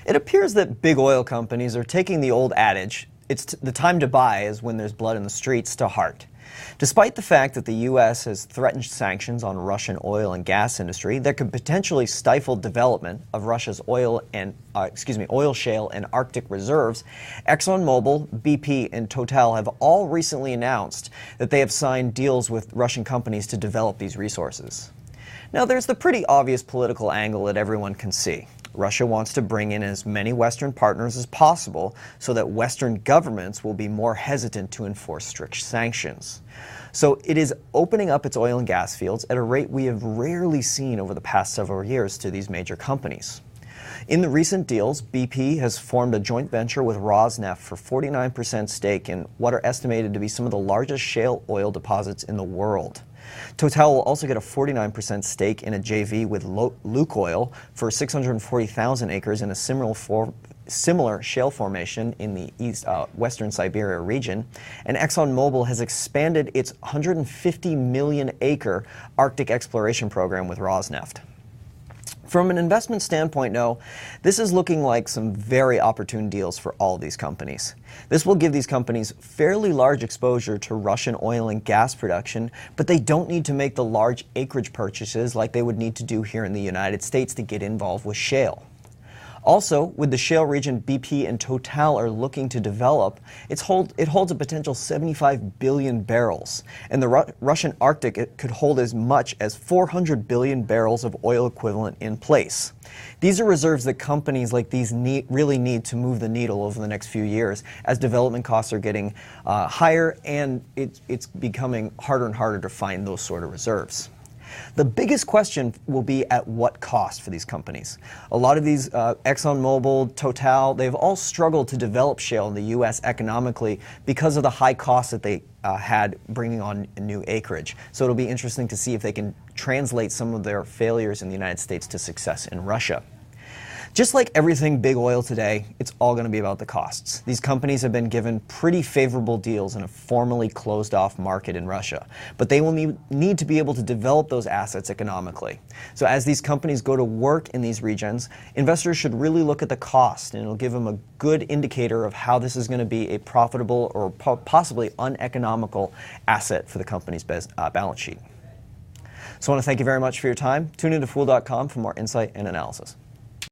It appears that big oil companies are taking the old adage, the time to buy is when there's blood in the streets, to heart. Despite the fact that the U.S. has threatened sanctions on Russian oil and gas industry that could potentially stifle development of Russia's oil shale and Arctic reserves, ExxonMobil, BP, and Total have all recently announced that they have signed deals with Russian companies to develop these resources. Now, there's the pretty obvious political angle that everyone can see. Russia wants to bring in as many Western partners as possible so that Western governments will be more hesitant to enforce strict sanctions. So it is opening up its oil and gas fields at a rate we have rarely seen over the past several years to these major companies. In the recent deals, BP has formed a joint venture with Rosneft for 49% stake in what are estimated to be some of the largest shale oil deposits in the world. Total will also get a 49% stake in a JV with Lukoil for 640,000 acres in a similar shale formation in the western Siberia region, and ExxonMobil has expanded its 150 million acre Arctic exploration program with Rosneft. From an investment standpoint, though, this is looking like some very opportune deals for all of these companies. This will give these companies fairly large exposure to Russian oil and gas production, but they don't need to make the large acreage purchases like they would need to do here in the United States to get involved with shale. Also, with the shale region BP and Total are looking to develop, it holds a potential 75 billion barrels, and the Russian Arctic could hold as much as 400 billion barrels of oil equivalent in place. These are reserves that companies like these really need to move the needle over the next few years as development costs are getting higher and it's becoming harder and harder to find those sort of reserves. The biggest question will be at what cost for these companies. A lot of these, ExxonMobil, Total, they've all struggled to develop shale in the U.S. economically because of the high costs that they had bringing on new acreage. So it'll be interesting to see if they can translate some of their failures in the United States to success in Russia. Just like everything big oil today, it's all going to be about the costs. These companies have been given pretty favorable deals in a formally closed-off market in Russia, but they will need to be able to develop those assets economically. So as these companies go to work in these regions, investors should really look at the cost, and it'll give them a good indicator of how this is going to be a profitable or possibly uneconomical asset for the company's balance sheet. So I want to thank you very much for your time. Tune into Fool.com for more insight and analysis.